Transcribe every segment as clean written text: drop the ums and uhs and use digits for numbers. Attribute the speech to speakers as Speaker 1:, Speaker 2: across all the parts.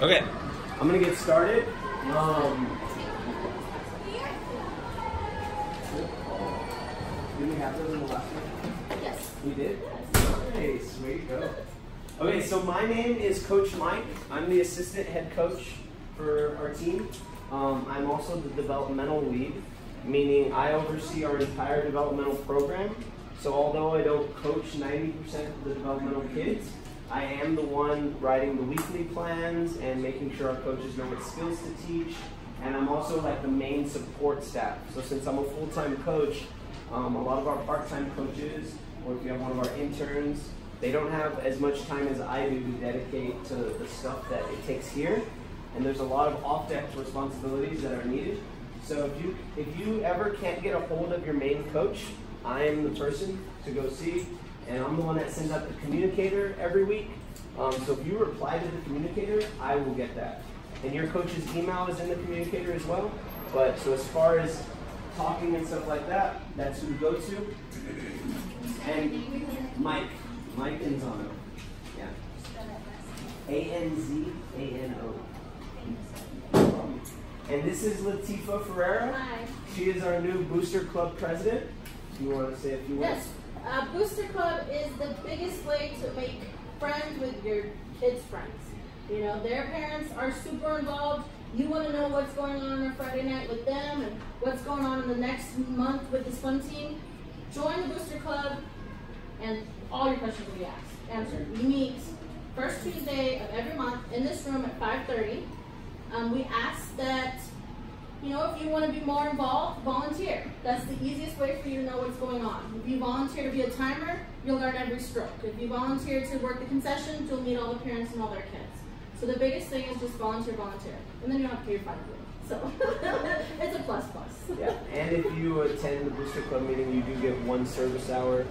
Speaker 1: Okay, I'm gonna get started. Did we have those in the last one? Yes. We did? Nice, way to go. Okay, so my name is Coach Mike. I'm the assistant head coach for our team. I'm also the developmental lead, meaning I oversee our entire developmental program. So although I don't coach 90% of the developmental kids, I am the one writing the weekly plans and making sure our coaches know what skills to teach. And I'm also like the main support staff. So since I'm a full-time coach, a lot of our part-time coaches, or if you have one of our interns, they don't have as much time as I do to dedicate to the stuff that it takes here. And there's a lot of off-deck responsibilities that are needed. So if you ever can't get a hold of your main coach, I am the person to go see, and I'm the one that sends out the communicator every week. So if you reply to the communicator, I will get that. And your coach's email is in the communicator as well. But so as far as talking and stuff like that, that's who to go to. And Mike Anzano. Yeah. Anzano. And this is Latifa Ferreira.
Speaker 2: Hi.
Speaker 1: She is our new Booster Club president. Do you want to say a few words?
Speaker 2: Yes. Booster Club is the biggest way to make friends with your kids' friends. You know, their parents are super involved. You want to know what's going on a Friday night with them and what's going on in the next month with the swim team. Join the Booster Club and all your questions will be answered. We meet first Tuesday of every month in this room at 5:30. We ask that, you know, if you want to be more involved, volunteer. That's the easiest way for you to know what's going on. If you volunteer to be a timer, you'll learn every stroke. If you volunteer to work the concessions, you'll meet all the parents and all their kids. So the biggest thing is just volunteer. And then you don't have to pay your $5. So it's a plus.
Speaker 1: Yeah, and if you attend the Booster Club meeting, you do get one service hour,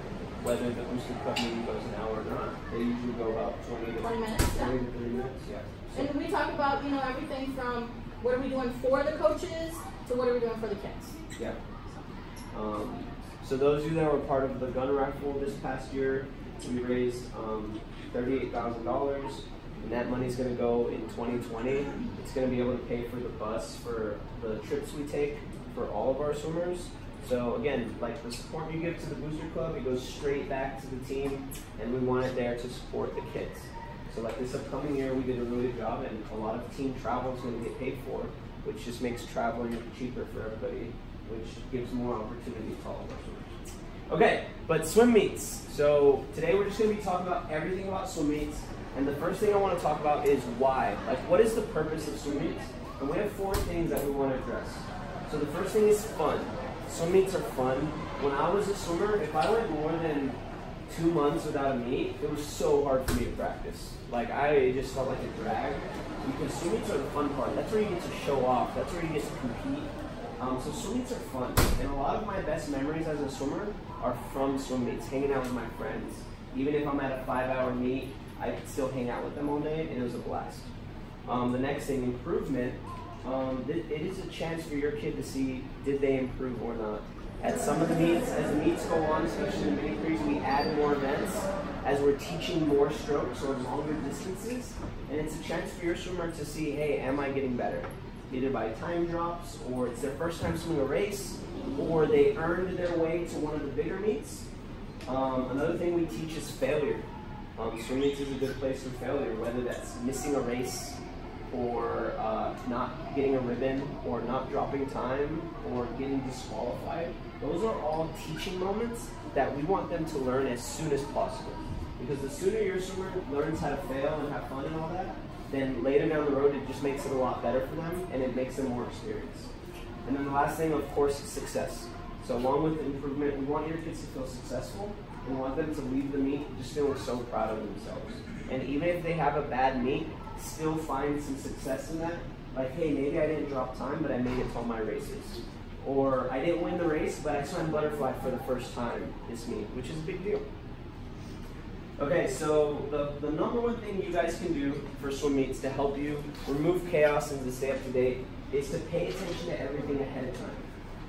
Speaker 1: whether the Booster Club meeting goes an hour or not. They usually go about 20 to 30 minutes. Yeah. So.
Speaker 2: And we talk about, you know, everything from what are we doing for the coaches to what are we doing for the kids.
Speaker 1: Yeah. So those of you that were part of the gun raffle this past year, we raised $38,000. And that money's going to go in 2020. It's going to be able to pay for the bus for the trips we take for all of our swimmers. So again, like the support you give to the Booster Club, it goes straight back to the team, and we want it there to support the kids. So like this upcoming year, we did a really good job, and a lot of team travel is going to get paid for, which just makes traveling cheaper for everybody, which gives more opportunity for all of our swimmers. Okay, but swim meets. So today we're just going to be talking about everything about swim meets. And the first thing I want to talk about is why. Like, what is the purpose of swim meets? And we have 4 things that we want to address. So the first thing is fun. Swim meets are fun. When I was a swimmer, if I went more than 2 months without a meet, it was so hard for me to practice. Like, I just felt like a drag. Because swim meets are the fun part. That's where you get to show off. That's where you get to compete. So swim meets are fun. And a lot of my best memories as a swimmer are from swim meets, hanging out with my friends. Even if I'm at a 5-hour meet, I could still hang out with them all day, and it was a blast. The next thing, improvement. It is a chance for your kid to see, did they improve or not. At some of the meets, as the meets go on, especially in the mini freeze, we add more events as we're teaching more strokes or longer distances. And it's a chance for your swimmer to see, hey, am I getting better? Either by time drops, or it's their first time swimming a race, or they earned their way to one of the bigger meets. Another thing we teach is failure. Swim meets is a good place for failure, whether that's missing a race, or not getting a ribbon, or not dropping time, or getting disqualified. Those are all teaching moments that we want them to learn as soon as possible. Because the sooner your swimmer learns how to fail and have fun and all that, then later down the road it just makes it a lot better for them, and it makes them more experienced. And then the last thing, of course, is success. So along with improvement, we want your kids to feel successful. We want them to leave the meet just feeling so proud of themselves. And even if they have a bad meet, still find some success in that. Like, hey, maybe I didn't drop time, but I made it to all my races. Or I didn't win the race, but I swam butterfly for the first time this meet, which is a big deal. Okay, so the number one thing you guys can do for swim meets to help you remove chaos and to stay up to date is to pay attention to everything ahead of time.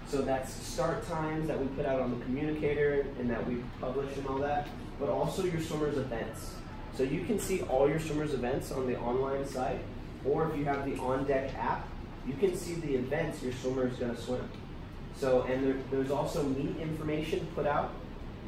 Speaker 1: So that's start times that we put out on the communicator and that we publish and all that, but also your swimmers' events. So you can see all your swimmers' events on the online site, or if you have the On Deck app, you can see the events your swimmer is going to swim. So, and there's also meet information put out,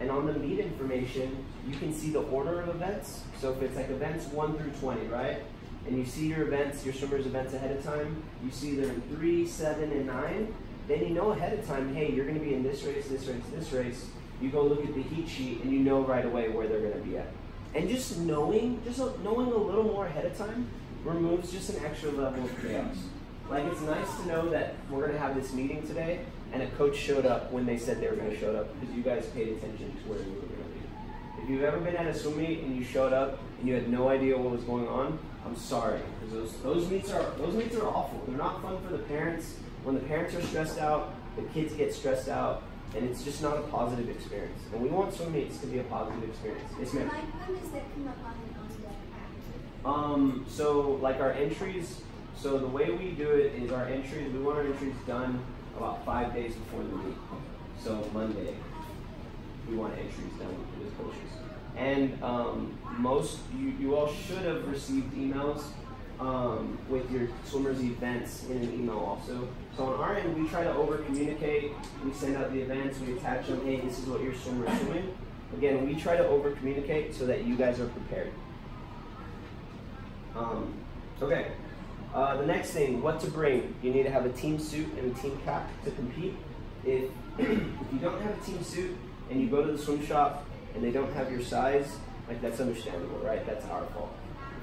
Speaker 1: and on the meet information, you can see the order of events. So if it's like events 1 through 20, right? And you see your events, your swimmer's events ahead of time, you see they're in 3, 7, and 9, then you know ahead of time, hey, you're going to be in this race, this race, this race. You go look at the heat sheet, and you know right away where they're going to be at. And just knowing a little more ahead of time removes just an extra level of chaos. Like, it's nice to know that we're going to have this meeting today, and a coach showed up when they said they were going to show up because you guys paid attention to where we were going to be. If you've ever been at a swim meet and you showed up and you had no idea what was going on, I'm sorry, because those meets are awful. They're not fun for the parents. When the parents are stressed out, the kids get stressed out, and it's just not a positive experience. And we want swim meets to be a positive experience. Yes, ma'am.
Speaker 3: Like, when does that come up on the app?
Speaker 1: So like our entries, so the way we do it is our entries, we want our entries done about 5 days before the meet. So Monday, we want entries done with coaches. And you all should have received emails with your swimmers' events in an email also. So on our end, we try to over-communicate. We send out the events, we attach them, hey, this is what your swimmer is swimming. Again, we try to over-communicate so that you guys are prepared. Okay. The next thing, what to bring. You need to have a team suit and a team cap to compete. If you don't have a team suit and you go to the swim shop and they don't have your size, like, that's understandable, right? That's our fault.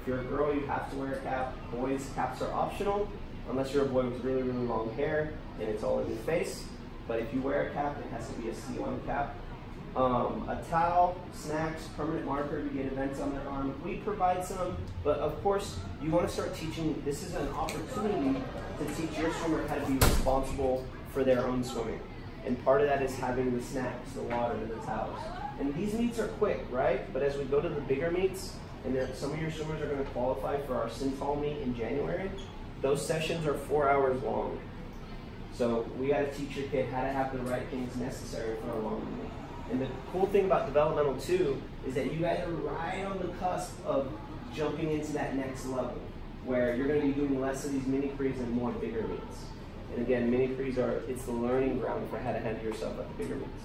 Speaker 1: If you're a girl, you have to wear a cap. Boys, caps are optional, unless you're a boy with really, really long hair and it's all in your face. But if you wear a cap, it has to be a C1 cap. A towel, snacks, permanent marker to get events on their arm. We provide some, but of course, you want to start teaching. This is an opportunity to teach your swimmer how to be responsible for their own swimming. And part of that is having the snacks, the water, the towels. And these meets are quick, right? But as we go to the bigger meets, and some of your swimmers are going to qualify for our Synthol meet in January, those sessions are 4 hours long. So we got to teach your kid how to have the right things necessary for a long meet. And the cool thing about developmental 2 is that you guys are right on the cusp of jumping into that next level, where you're going to be doing less of these mini crees and more bigger meets. And again, mini crees it's the learning ground for how to handle yourself at the bigger meets.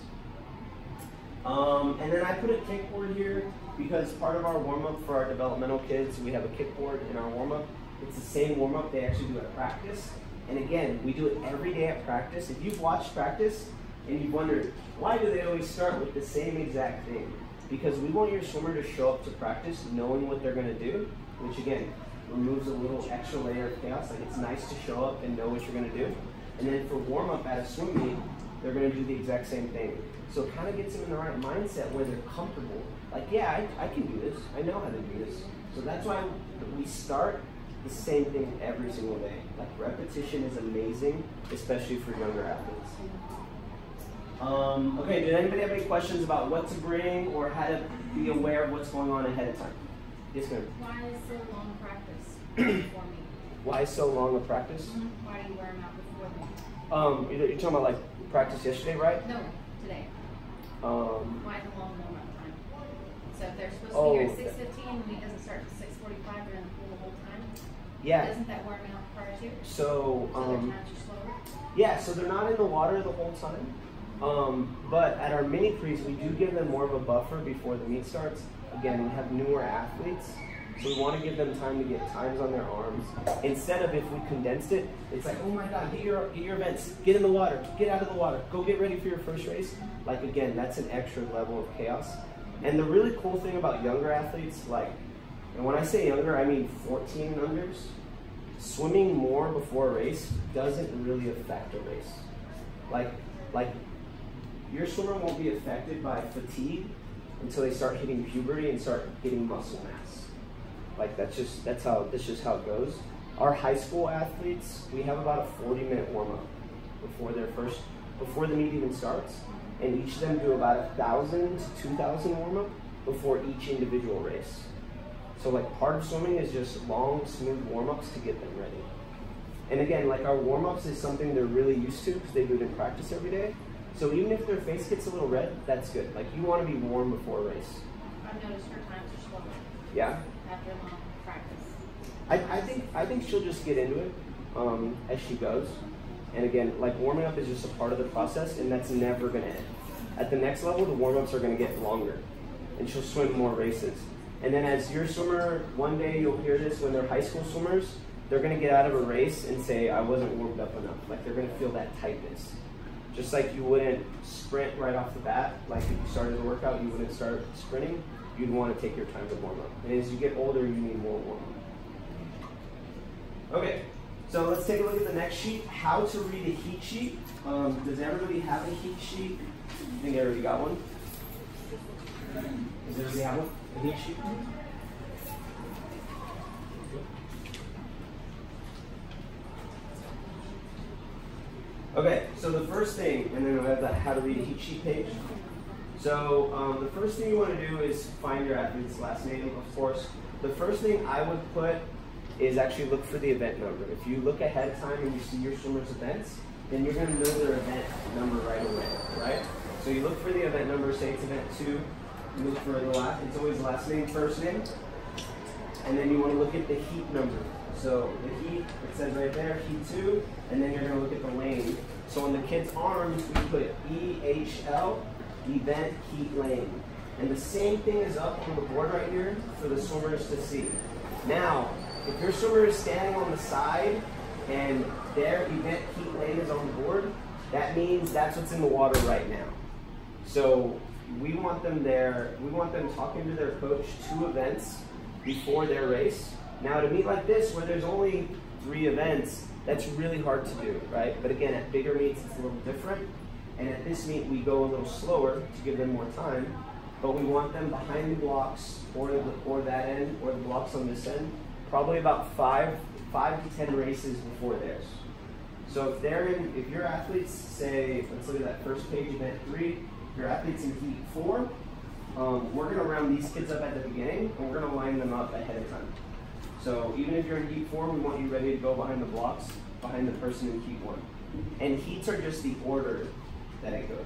Speaker 1: And then I put a kickboard here because part of our warm-up for our developmental kids, we have a kickboard in our warm-up. It's the same warm-up they actually do at practice. And again, we do it every day at practice. If you've watched practice and you've wondered, why do they always start with the same exact thing? Because we want your swimmer to show up to practice knowing what they're going to do, which again, removes a little extra layer of chaos. Like, it's nice to show up and know what you're going to do. And then for warm-up at a swim meet, they're going to do the exact same thing. So it kind of gets them in the right mindset where they're comfortable. Like, yeah, I can do this. I know how to do this. So that's why we start the same thing every single day. Like, repetition is amazing, especially for younger athletes. Okay, did anybody have any questions about what to bring or how to be aware of what's going on ahead of time? Yes, ma'am.
Speaker 4: Why is so long practice before me?
Speaker 1: Why is so long a practice?
Speaker 4: Why do you wear them out before me?
Speaker 1: You're talking about like practice yesterday, right?
Speaker 4: No, today. Why the long warm-up time? So if they're supposed to be here at 6:15 and the meet doesn't start until 6:45, they're in the pool the whole time?
Speaker 1: Yeah.
Speaker 4: Doesn't that wear them out prior to?
Speaker 1: So
Speaker 4: their times are slower?
Speaker 1: Yeah, so they're not in the water the whole time. But at our mini crees, we do give them more of a buffer before the meet starts. Again, we have newer athletes, so we want to give them time to get times on their arms. Instead of, if we condensed it, it's like, oh my God, get your events, get in the water, get out of the water, go get ready for your first race. Like, again, that's an extra level of chaos. And the really cool thing about younger athletes, like, and when I say younger, I mean 14 and unders, swimming more before a race doesn't really affect a race. Like your swimmer won't be affected by fatigue until they start hitting puberty and start getting muscle mass. Like, that's just how it goes. Our high school athletes, we have about a 40-minute warm-up before the meet even starts, and each of them do about 1,000 to 2,000 warm-up before each individual race. So like, part of swimming is just long, smooth warm-ups to get them ready. And again, like, our warm-ups is something they're really used to because they do it in practice every day. So even if their face gets a little red, that's good. Like, you want to be warm before a race.
Speaker 4: I've noticed her times are slower.
Speaker 1: Yeah?
Speaker 4: After long practice.
Speaker 1: I think she'll just get into it as she goes. And again, like warming up is just a part of the process, and that's never going to end. At the next level, the warm-ups are going to get longer, and she'll swim more races. And then as your swimmer, one day you'll hear this when they're high school swimmers, they're going to get out of a race and say, I wasn't warmed up enough. Like they're going to feel that tightness. Just like you wouldn't sprint right off the bat, like if you started a workout, you wouldn't start sprinting. You'd want to take your time to warm up. And as you get older, you need more warm up. Okay, so let's take a look at the next sheet. How to read a heat sheet. Does everybody have a heat sheet? I think everybody got one. Does everybody have one? A heat sheet? Okay, so the first thing, and then we have the how to read a heat sheet page. So the first thing you want to do is find your athlete's last name, of course. The first thing I would put is actually look for the event number. If you look ahead of time and you see your swimmer's events, then you're going to know their event number right away, right? So you look for the event number, say it's event 2, you look for the last, it's always last name, first name, and then you want to look at the heat number. So the heat, it says right there, heat 2, and then you're going to look at the lane. So on the kid's arms, we put EHL, event heat lane. And the same thing is up on the board right here for the swimmers to see. Now, if your swimmer is standing on the side and their event heat lane is on the board, that means that's what's in the water right now. So we want them there, we want them talking to their coach 2 events before their race. Now to meet like this, where there's only 3 events, that's really hard to do, right? But again, at bigger meets, it's a little different. And at this meet, we go a little slower to give them more time, but we want them behind the blocks or that end, or the blocks on this end, probably about 5 to 10 races before theirs. So if your athletes say, let's look at that first page, event 3, your athletes in heat 4, we're going to round these kids up at the beginning, and we're going to line them up ahead of time. So even if you're in heat 4, we want you ready to go behind the blocks, behind the person in heat 1. And heats are just the order that it goes.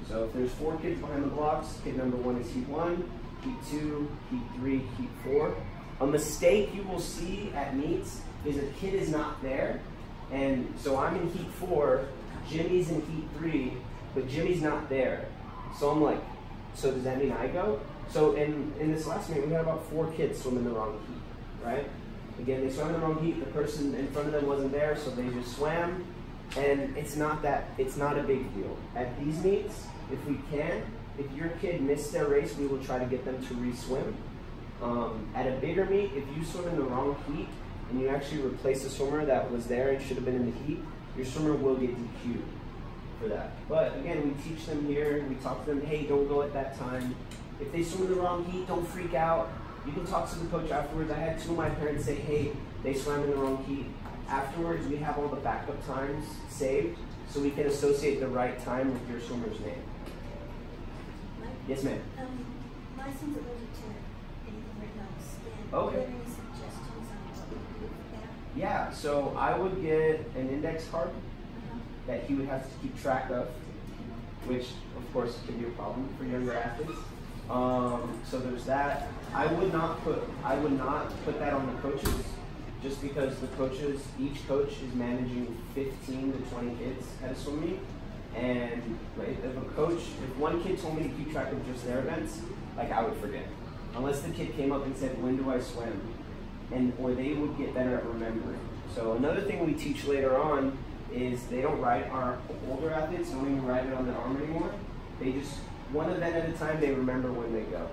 Speaker 1: So if there's 4 kids behind the blocks, kid number 1 is heat 1, heat 2, heat 3, heat 4. A mistake you will see at meets is a kid is not there, and so I'm in heat 4, Jimmy's in heat 3, but Jimmy's not there. So I'm like, so does that mean I go? So in this last meet, we had about 4 kids swim in the wrong heat, right? Again, they swam in the wrong heat, the person in front of them wasn't there, so they just swam, and it's not a big deal. At these meets, if we can, if your kid missed their race, we will try to get them to re-swim. At a bigger meet, if you swim in the wrong heat, and you actually replace a swimmer that was there and should have been in the heat, your swimmer will get DQ'd for that. But again, we teach them here, we talk to them, hey, don't go at that time. If they swim in the wrong heat, don't freak out. You can talk to the coach afterwards. I had 2 of my parents say, hey, they swam in the wrong heat. Afterwards, we have all the backup times saved, so we can associate the right time with your swimmer's name. Yes, ma'am.
Speaker 3: My son's allergic to anything right now.
Speaker 1: Okay.
Speaker 3: Do you have any suggestions on what we can do with that?
Speaker 1: Yeah, so I would get an index card that he would have to keep track of, which of course can be a problem for younger athletes. So there's that. I would not put that on the coaches, just because the coaches, each coach is managing 15 to 20 kids at a swim meet. And if one kid told me to keep track of just their events, like I would forget. Unless the kid came up and said, when do I swim? Or they would get better at remembering. So another thing we teach later on is they don't write, our older athletes don't even write it on their arm anymore. They just, one event at a time, they remember when they go.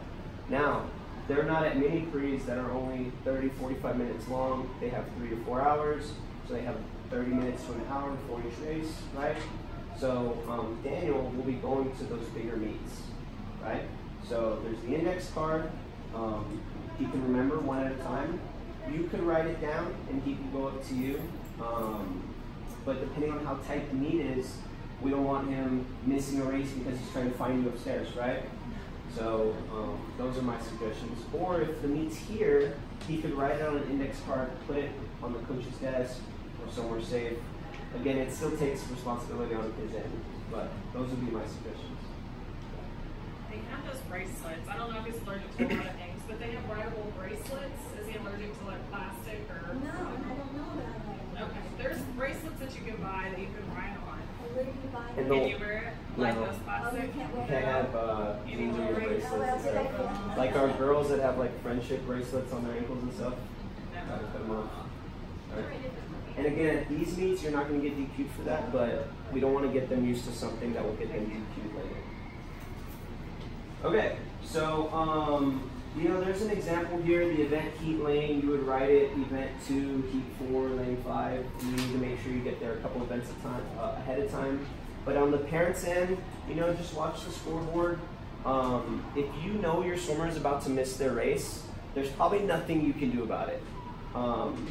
Speaker 1: Now, they're not at mini pre's that are only 30, 45 minutes long. They have 3 to 4 hours. So they have 30 minutes to an hour before each race, right? So Daniel will be going to those bigger meets, right? So there's the index card. He can remember one at a time. You could write it down and he can go up to you. But depending on how tight the meet is, we don't want him missing a race because he's trying to find you upstairs, right? So those are my suggestions. Or if the meet's here, he could write it on an index card, put it on the coach's desk or somewhere safe. Again, it still takes responsibility on his end, but those would be my suggestions.
Speaker 5: They have those bracelets. I don't know if he's allergic to a lot of things, but they have rideable bracelets. Is he allergic to like plastic or?
Speaker 3: No, I don't know about that.
Speaker 5: Okay, there's bracelets that you can buy that you can ride on.
Speaker 3: Where do you buy
Speaker 1: And
Speaker 3: them?
Speaker 5: Can you wear it? Like
Speaker 1: No.
Speaker 5: those
Speaker 3: Oh,
Speaker 5: plastic?
Speaker 3: you can't
Speaker 1: You
Speaker 3: wear
Speaker 1: can't
Speaker 3: them.
Speaker 1: have jewelry bracelets
Speaker 3: Oh,
Speaker 1: and stuff.
Speaker 3: yeah.
Speaker 1: Like our girls that have like friendship bracelets on their ankles and stuff.
Speaker 5: No.
Speaker 1: Gotta cut them off. Alright. And again, at these meets, you're not going to get DQ'd for that, but we don't want to get them used to something that will get them DQ'd later. Okay, so you know, there's an example here. The event heat lane, you would write it event 2, heat 4, lane 5. You need to make sure you get there a couple events ahead of time. But on the parents' end, you know, just watch the scoreboard. If you know your swimmer is about to miss their race, there's probably nothing you can do about it.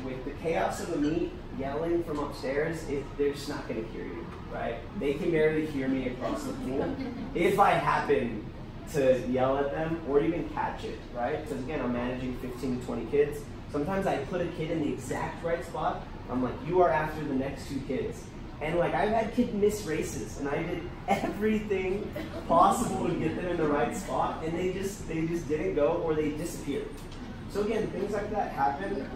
Speaker 1: With the chaos of the meet, yelling from upstairs, they're just not going to hear you, right? They can barely hear me across the pool. If I happen to yell at them or even catch it, right? Because again, I'm managing 15 to 20 kids. Sometimes I put a kid in the exact right spot. I'm like, you are after the next 2 kids. And like, I've had kids miss races, and I did everything possible to get them in the right spot, and they just didn't go, or they disappeared. So again, things like that happen,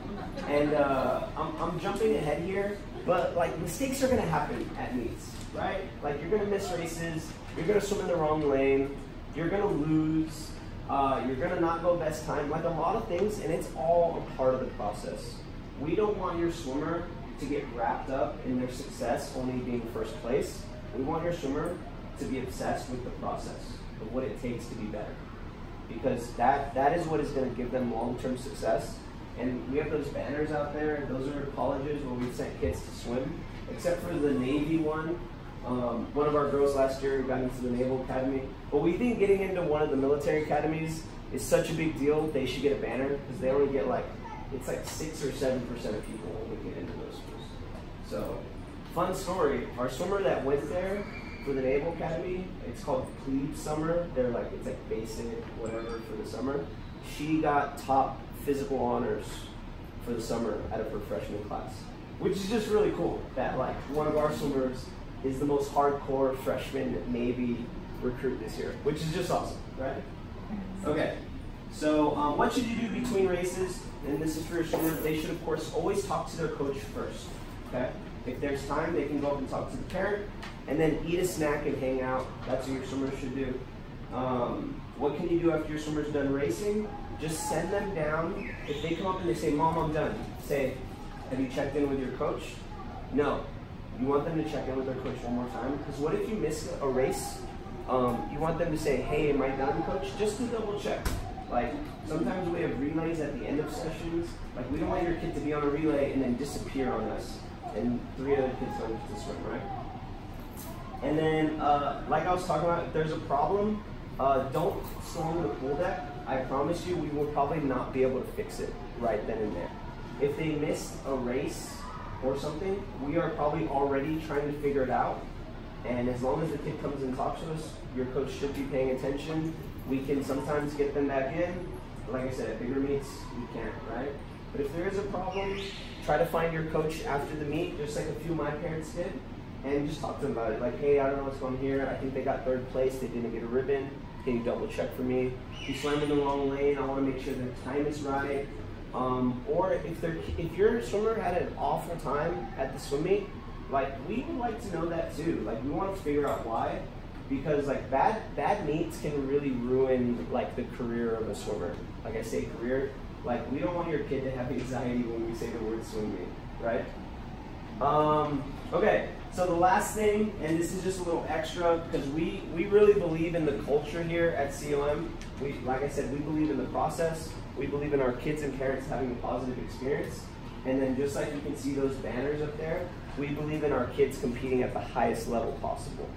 Speaker 1: and I'm jumping ahead here, but like, mistakes are gonna happen at meets, right? Like, you're gonna miss races, you're gonna swim in the wrong lane, you're gonna lose, you're gonna not go best time, like a lot of things, and it's all a part of the process. We don't want your swimmer to get wrapped up in their success only being first place. We want your swimmer to be obsessed with the process of what it takes to be better. Because that is what is going to give them long-term success. And we have those banners out there. Those are colleges where we've sent kids to swim. Except for the Navy one. One of our girls last year got into the Naval Academy. But we think getting into one of the military academies is such a big deal, they should get a banner. Because they only get like, it's like 6 or 7% of people only get into those schools. So, fun story. Our swimmer that went there for the Naval Academy, it's called Plebe Summer. They're like, it's like basic, whatever, for the summer. She got top physical honors for the summer out of her freshman class, which is just really cool. That like one of our swimmers is the most hardcore freshman Navy recruit this year, which is just awesome, right? Okay, so what should you do between races? And this is for your swimmer. They should, of course, always talk to their coach first. Okay. If there's time, they can go up and talk to the parent, and then eat a snack and hang out. That's what your swimmer should do. What can you do after your swimmer's done racing? Just send them down. If they come up and they say, Mom, I'm done, say, have you checked in with your coach? No. You want them to check in with their coach one more time. Because what if you miss a race? You want them to say, hey, am I done, coach? Just to double check. Like, sometimes we have relays at the end of sessions. Like, we don't want your kid to be on a relay and then disappear on us. And 3 other kids don't get to swim, right? And then, like I was talking about, if there's a problem, don't storm the pool deck. I promise you, we will probably not be able to fix it right then and there. If they missed a race or something, we are probably already trying to figure it out. And as long as the kid comes and talks to us, your coach should be paying attention. We can sometimes get them back in. Like I said, at bigger meets, we can't, right? But if there is a problem, try to find your coach after the meet, just like a few of my parents did, and just talk to them about it. Like, hey, I don't know what's going on here. I think they got 3rd place. They didn't get a ribbon. Can you double check for me? You swam in the wrong lane. I want to make sure their time is right. Or if your swimmer had an awful time at the swim meet, like, we would like to know that too. Like, we want to figure out why. Because like bad meets can really ruin like the career of a swimmer. Like I say career, like we don't want your kid to have anxiety when we say the word swim meet, right? Okay, so the last thing, and this is just a little extra, because we really believe in the culture here at COM. Like I said, we believe in the process. We believe in our kids and parents having a positive experience. And then just like you can see those banners up there, we believe in our kids competing at the highest level possible.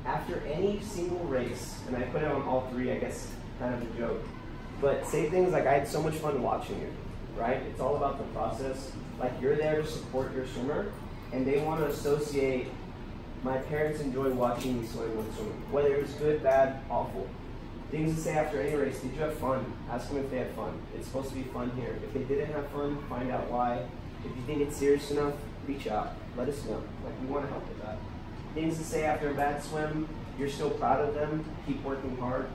Speaker 1: After any single race, and I put it on all 3, I guess, kind of a joke, but say things like, I had so much fun watching you, right? It's all about the process. Like, you're there to support your swimmer, and they want to associate, my parents enjoy watching me swim when swimming, whether it was good, bad, awful. Things to say after any race: did you have fun? Ask them if they had fun. It's supposed to be fun here. If they didn't have fun, find out why. If you think it's serious enough, reach out. Let us know. Like, we want to help with that. Things to say after a bad swim: you're still proud of them, keep working hard.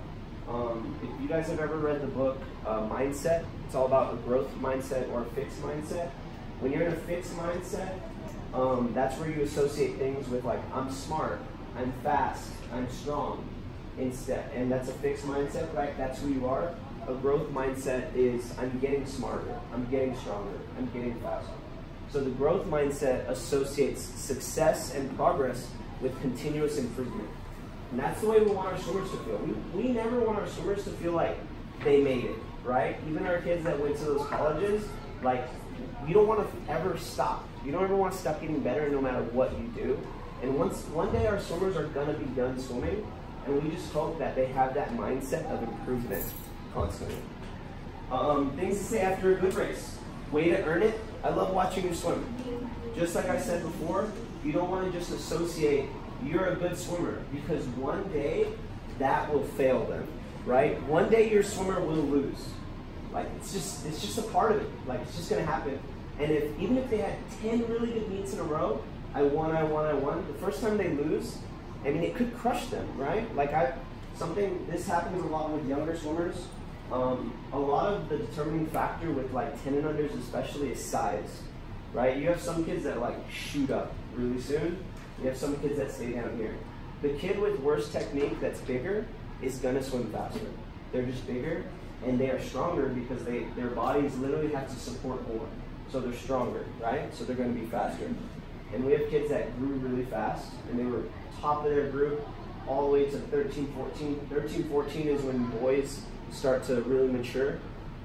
Speaker 1: If you guys have ever read the book Mindset, it's all about a growth mindset or a fixed mindset. When you're in a fixed mindset, that's where you associate things with like, I'm smart, I'm fast, I'm strong instead. And that's a fixed mindset, right? That's who you are. A growth mindset is, I'm getting smarter, I'm getting stronger, I'm getting faster. So the growth mindset associates success and progress with continuous improvement. And that's the way we want our swimmers to feel. We never want our swimmers to feel like they made it, right? Even our kids that went to those colleges, like, you don't want to ever stop. You don't ever want to stop getting better no matter what you do. And one day our swimmers are going to be done swimming, and we just hope that they have that mindset of improvement constantly. Things to say after a good race. Way to earn it. I love watching you swim. Just like I said before, you don't want to just associate you're a good swimmer, because one day that will fail them, right? One day your swimmer will lose. Like, it's just a part of it. Like, it's just gonna happen. And even if they had 10 really good meets in a row, I won, the first time they lose, I mean, it could crush them, right? Like, this happens a lot with younger swimmers. A lot of the determining factor with like 10 and unders especially is size, right? You have some kids that like shoot up really soon. You have some kids that stay down here. The kid with worse technique that's bigger is gonna swim faster. They're just bigger, and they are stronger because their bodies literally have to support more. So they're stronger, right? So they're gonna be faster. And we have kids that grew really fast, and they were top of their group all the way to 13, 14. 13, 14 is when boys start to really mature.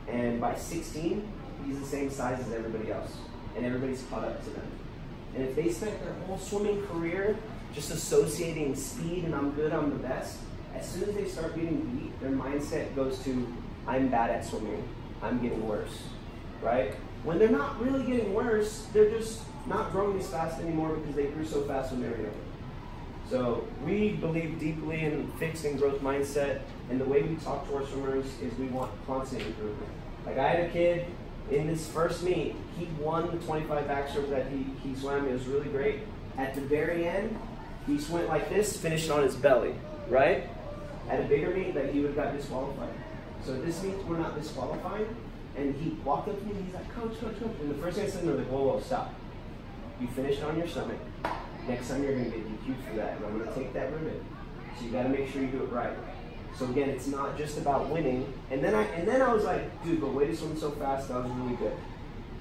Speaker 1: And by 16, he's the same size as everybody else. And everybody's caught up to them. And if they spent their whole swimming career just associating speed and I'm good, I'm the best, as soon as they start getting beat, their mindset goes to, I'm bad at swimming, I'm getting worse, right? When they're not really getting worse, they're just not growing as fast anymore because they grew so fast when they were younger. So we believe deeply in fixed and growth mindset, and the way we talk to our swimmers is we want constant improvement. Like, I had a kid in his first meet, he won the 25 backstroke that he swam. It was really great. At the very end, he swam like this, finished on his belly, right? At a bigger meet, that he would have got disqualified. So at this meet, we're not disqualified. And he walked up to me and he's like, coach. And the first thing I said to him, I was like, whoa, stop. You finished on your stomach. Next time you're going to get DQ'd for that, and I'm going to take that ribbon. So you got to make sure you do it right. So again, it's not just about winning. And then I was like, dude, but way to swim so fast, that was really good,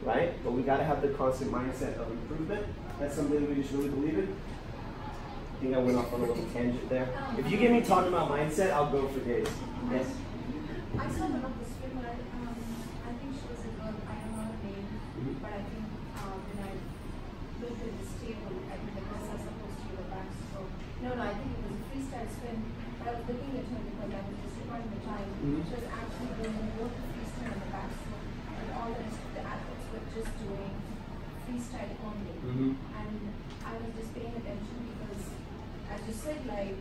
Speaker 1: right? But we got to have the constant mindset of improvement. That's something we just really believe in. I think I went off on a little tangent there. If you get me talking about mindset, I'll go for days. Yes.
Speaker 3: I saw one of the swimmer. I think she was a girl. I don't know her name, but I think when I looked at this table, I think the girls are supposed to do the backstroke. No, I think it was a freestyle swim. But I was looking at her because I was just recording the time. She was actually doing both the freestyle and the backstroke, and all the rest of the athletes were just doing freestyle only. And I was just paying attention because, as you said, like,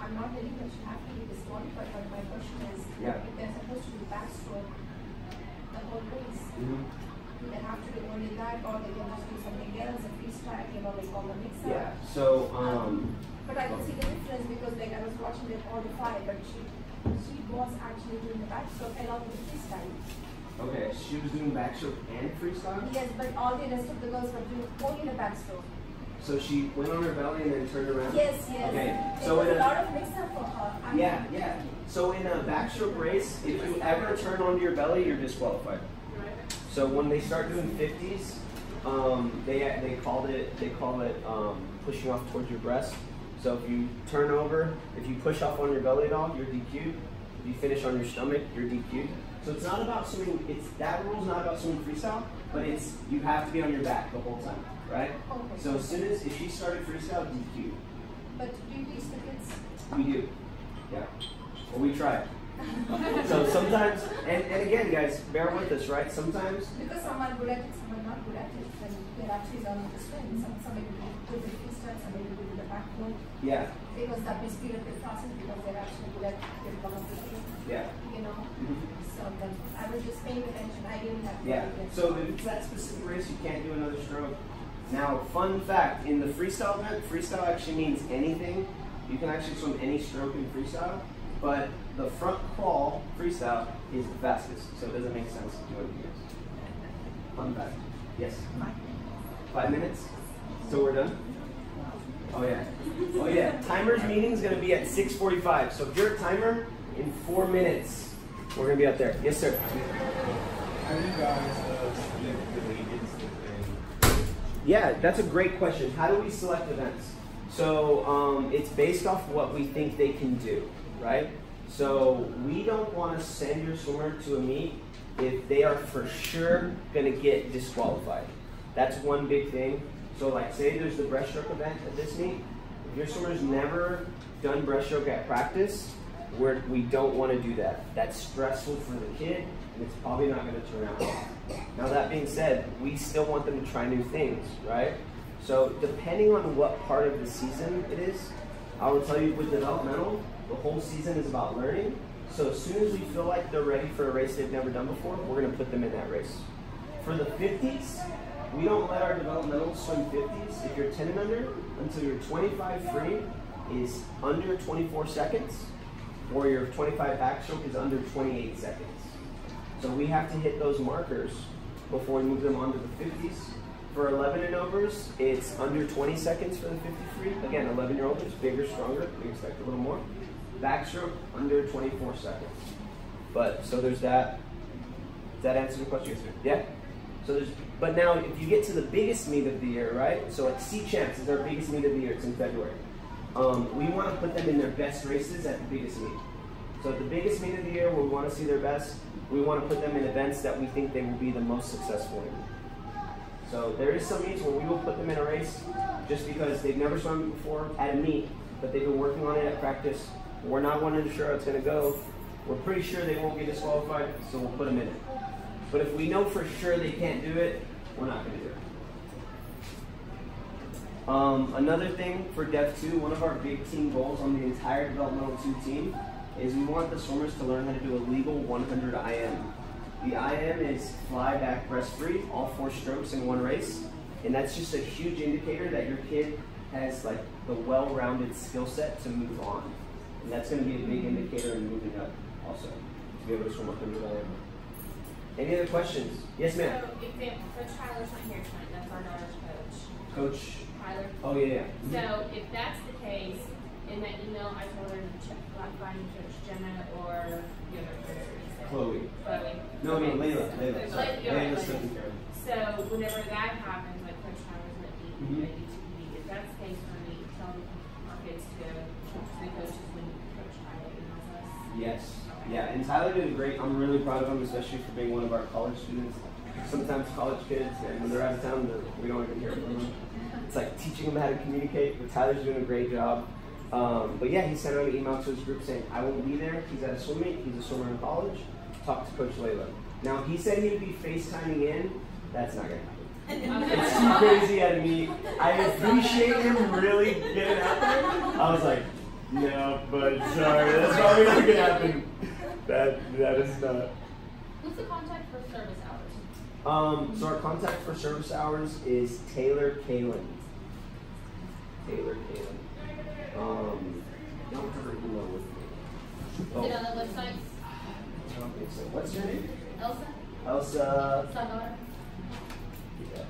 Speaker 3: I'm not telling that you have to be disqualified, but my question is, if they're supposed to do backstroke the whole race, do they have to do only that, or they can just do something else, a freestyle, like all the mix-up?
Speaker 1: Yeah, so,
Speaker 3: but I could see the difference because, like, I was watching them all the five, but she was actually doing the backstroke along with the freestyle.
Speaker 1: okay, she was doing backstroke and freestyle?
Speaker 3: Yes, but all the rest of the girls were doing only the backstroke.
Speaker 1: So she went on her belly and then turned around?
Speaker 3: Yes.
Speaker 1: Okay.
Speaker 3: So it was a lot of mix-up for her.
Speaker 1: Yeah. So in a backstroke race, if you ever turn onto your belly, you're disqualified. So when they start doing 50s, they call it pushing off towards your breast. So if you turn over, if you push off on your belly at all, you're DQ'd. If you finish on your stomach, you're DQ'd. So it's not about swimming. That rule's not about swimming freestyle, but you have to be on your back the whole time, right?
Speaker 3: Okay.
Speaker 1: So as soon as if she started freestyle, DQ.
Speaker 3: But do you teach the kids?
Speaker 1: We do, yeah. Well, we try. So sometimes, and again, guys, bear with us, right? Sometimes.
Speaker 3: Because some are good at it, some are not good at it. When they're actually learning to swim, somebody will be good with freestyle, somebody will be good with the backbone.
Speaker 1: Yeah.
Speaker 3: Because that may speed up the process because they're actually good at their one of the swim.
Speaker 1: Yeah.
Speaker 3: You know. So I was just paying attention. I didn't have to.
Speaker 1: Yeah. So if it's that specific race, you can't do another stroke. Now, fun fact: in the freestyle event, freestyle actually means anything. You can actually swim any stroke in freestyle. but the front crawl freestyle is the fastest, so it doesn't make sense to do it here. On the back. Yes? 5 minutes? So we're done? Oh yeah. Oh yeah. Timer's meeting is going to be at 6:45. So if you're a timer, in 4 minutes, we're going to be out there. Yes, sir?
Speaker 6: How do you guys split the events?
Speaker 1: Yeah, that's a great question. How do we select events? So it's based off what we think they can do, right? So we don't want to send your swimmer to a meet if they are for sure going to get disqualified. That's one big thing. So like say there's the breaststroke event at this meet. If your swimmer's never done breaststroke at practice, we don't want to do that. That's stressful for the kid, and it's probably not going to turn out well. Now that being said, we still want them to try new things, right? So depending on what part of the season it is, I will tell you with developmental, the whole season is about learning. So as soon as we feel like they're ready for a race they've never done before, we're going to put them in that race. For the 50s, we don't let our developmental swim 50s if you're 10 and under until your 25 free is under 24 seconds or your 25 backstroke is under 28 seconds. So we have to hit those markers before we move them on to the 50s. For 11 and overs, it's under 20 seconds for the 50 free. Again, 11-year-olds, bigger, stronger, we expect a little more. Backstroke, under 24 seconds. But, so there's that. Does that answer the question? Yeah? So there's, but now, if you get to the biggest meet of the year, right? So like Sea Champs is our biggest meet of the year. It's in February. We want to put them in their best races at the biggest meet. So at the biggest meet of the year, where we want to see their best, we want to put them in events that we think they will be the most successful in. So there is some meets where we will put them in a race just because they've never swum before at a meet, but they've been working on it at practice. We're not 100% sure how it's going to go. We're pretty sure they won't get disqualified, so we'll put them in it. But if we know for sure they can't do it, we're not going to do it. Another thing for Dev 2, one of our big team goals on the entire Developmental 2 team is we want the swimmers to learn how to do a legal 100 IM. The IM is fly, back, breast free, all 4 strokes in one race. And that's just a huge indicator that your kid has like the well-rounded skill set to move on. And that's going to be a big indicator in moving up also, to be able to swim 100 IM. Any other questions? Yes, ma'am.
Speaker 7: So, example, Coach Tyler's not here tonight. That's our daughter's coach.
Speaker 1: Coach?
Speaker 7: Tyler.
Speaker 1: Oh, yeah, yeah.
Speaker 7: So, if that's the case, in that email, I told her to check find Coach Jenna or the other coach.
Speaker 1: Chloe.
Speaker 7: Chloe.
Speaker 1: No, Layla. Layla's taking care of it.
Speaker 7: So, whenever that happens, like Coach Tyler's going to be ready to be. If that's the case for me, tell our kids to go to the coaches when Coach Tyler emails us.
Speaker 1: Yes. Yeah, and Tyler did great. I'm really proud of him, especially for being one of our college students. Sometimes college kids, and when they're out of town, we don't even hear from them. It's like teaching them how to communicate, but Tyler's doing a great job. But yeah, he sent out an email to his group saying, I won't be there. He's at a swim meet. He's a swimmer in college. Talk to Coach Layla. Now, he said he'd be FaceTiming in. That's not going to happen. It's too crazy at a meet. I appreciate him really getting out there. I was like, no, but sorry, that's probably not going to happen. That is not.
Speaker 7: Who's the contact for service hours?
Speaker 1: So our contact for service hours is Taylor Kalin. Taylor Kalin. Don't have her email with me.
Speaker 7: Is it on the website?
Speaker 1: I don't think so. What's your name?
Speaker 7: Elsa?
Speaker 1: Elsa.
Speaker 7: Salvador?
Speaker 1: Yeah.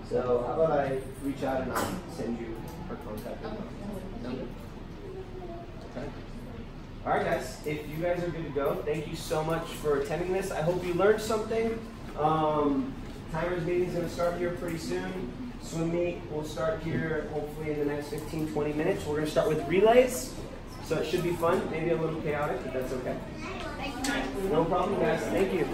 Speaker 1: So how about I reach out and I'll send you her contact info. Okay. All right, guys. If you guys are good to go, thank you so much for attending this. I hope you learned something. Timer's meeting is going to start here pretty soon. Swim meet will start here hopefully in the next 15-20 minutes. We're going to start with relays, so it should be fun. Maybe a little chaotic, but that's okay.
Speaker 7: Thank you.
Speaker 1: No problem, guys. Thank you.